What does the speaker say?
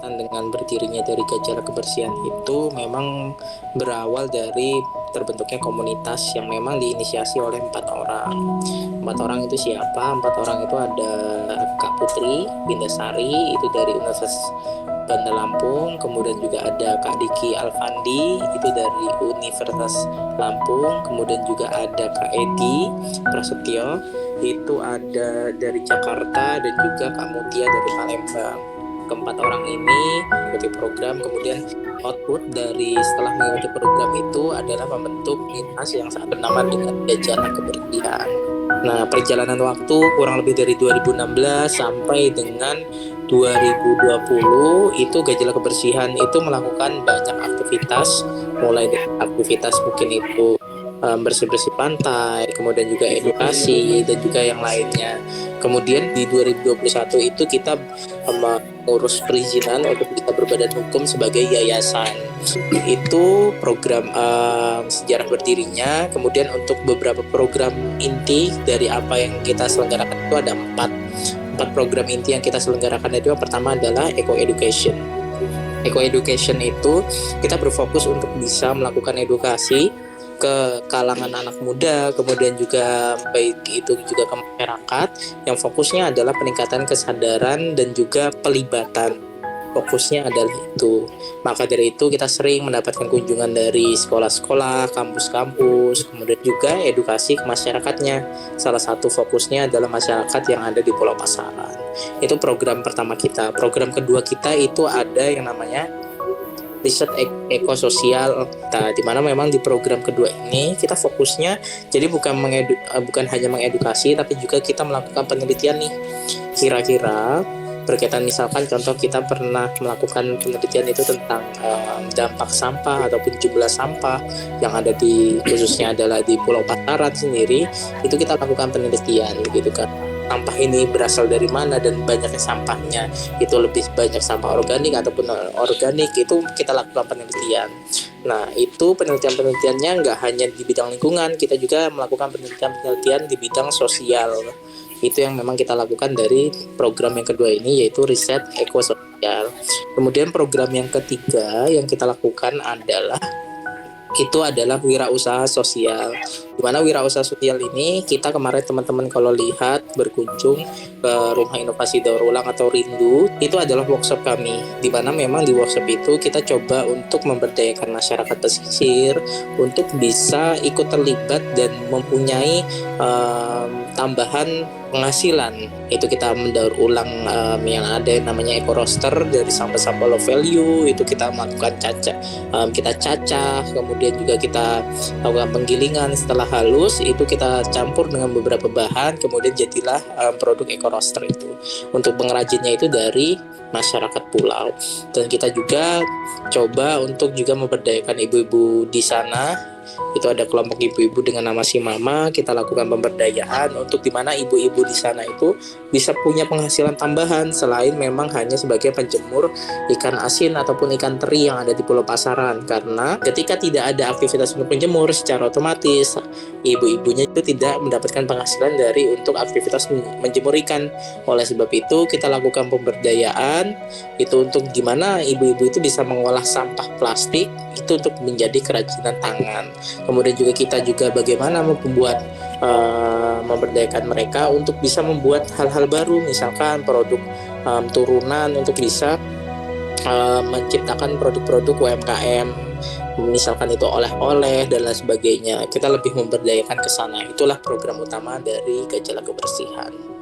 berkaitan dengan berdirinya dari Gajah Kebersihan itu memang berawal dari terbentuknya komunitas yang memang diinisiasi oleh 4 orang. 4 orang itu siapa? 4 orang itu ada Kak Putri Bindasari, itu dari Universitas Bandar Lampung. Kemudian juga ada Kak Diki Alfandi, itu dari Universitas Lampung. Kemudian juga ada Kak Edi Prasetyo, itu ada dari Jakarta. Dan juga Kak Mutia dari Palembang. Keempat orang ini mengikuti program, kemudian output dari setelah mengikuti program itu adalah membentuk komunitas yang saat bernama dengan Gajah Kebersihan. Nah, perjalanan waktu kurang lebih dari 2016 sampai dengan 2020 itu Gajah Kebersihan itu melakukan banyak aktivitas, mulai dari aktivitas mungkin itu bersih-bersih pantai, kemudian juga edukasi dan juga yang lainnya. Kemudian di 2021 itu kita mengurus perizinan untuk kita berbadan hukum sebagai yayasan. Itu program sejarah berdirinya. Kemudian untuk beberapa program inti dari apa yang kita selenggarakan itu ada empat program inti yang kita selenggarakan. Itu yang pertama adalah Eco Education. Eco Education itu kita berfokus untuk bisa melakukan edukasi ke kalangan anak muda, kemudian juga baik itu juga ke masyarakat, yang fokusnya adalah peningkatan kesadaran dan juga pelibatan. Fokusnya adalah itu. Maka dari itu kita sering mendapatkan kunjungan dari sekolah-sekolah, kampus-kampus, kemudian juga edukasi ke masyarakatnya. Salah satu fokusnya adalah masyarakat yang ada di Pulau Pasaran. Itu program pertama kita. Program kedua kita itu ada yang namanya riset ekososial, di mana memang di program kedua ini kita fokusnya jadi bukan hanya mengedukasi, tapi juga kita melakukan penelitian nih. Kira-kira berkaitan, misalkan contoh kita pernah melakukan penelitian itu tentang dampak sampah ataupun jumlah sampah yang ada di khususnya adalah di Pulau Pasaran sendiri, itu kita lakukan penelitian gitu kan. Sampah ini berasal dari mana dan banyaknya sampahnya itu lebih banyak sampah organik ataupun non-organik, itu kita lakukan penelitian. Nah, itu penelitian-penelitiannya nggak hanya di bidang lingkungan, kita juga melakukan penelitian-penelitian di bidang sosial. Itu yang memang kita lakukan dari program yang kedua ini, yaitu riset ekososial. Kemudian program yang ketiga yang kita lakukan adalah wirausaha sosial. Di mana wirausaha sosial ini kita kemarin teman-teman kalau lihat berkunjung ke Rumah Inovasi Daur Ulang atau Rindu, itu adalah workshop kami. Di mana memang di workshop itu kita coba untuk memberdayakan masyarakat pesisir untuk bisa ikut terlibat dan mempunyai tambahan penghasilan. Itu kita mendaur ulang yang ada yang namanya eco roaster dari sampah-sampah low value, itu kita melakukan kita cacah, kemudian juga kita lakukan penggilingan. Setelah halus itu kita campur dengan beberapa bahan, kemudian jadilah produk eco roaster itu. Untuk pengrajinnya itu dari masyarakat pulau. Dan kita juga coba untuk juga memberdayakan ibu-ibu di sana. Itu ada kelompok ibu-ibu dengan nama Si Mama. Kita lakukan pemberdayaan untuk dimana ibu-ibu di sana itu bisa punya penghasilan tambahan selain memang hanya sebagai penjemur ikan asin ataupun ikan teri yang ada di Pulau Pasaran. Karena ketika tidak ada aktivitas untuk penjemur, secara otomatis ibu-ibunya itu tidak mendapatkan penghasilan dari untuk aktivitas menjemur ikan. Oleh sebab itu kita lakukan pemberdayaan itu untuk gimana ibu-ibu itu bisa mengolah sampah plastik itu untuk menjadi kerajinan tangan. Kemudian juga kita juga bagaimana memberdayakan mereka untuk bisa membuat hal-hal baru, misalkan produk turunan untuk bisa menciptakan produk-produk UMKM, misalkan itu oleh-oleh dan lain sebagainya. Kita lebih memberdayakan ke sana. Itulah program utama dari Gajah Kebersihan.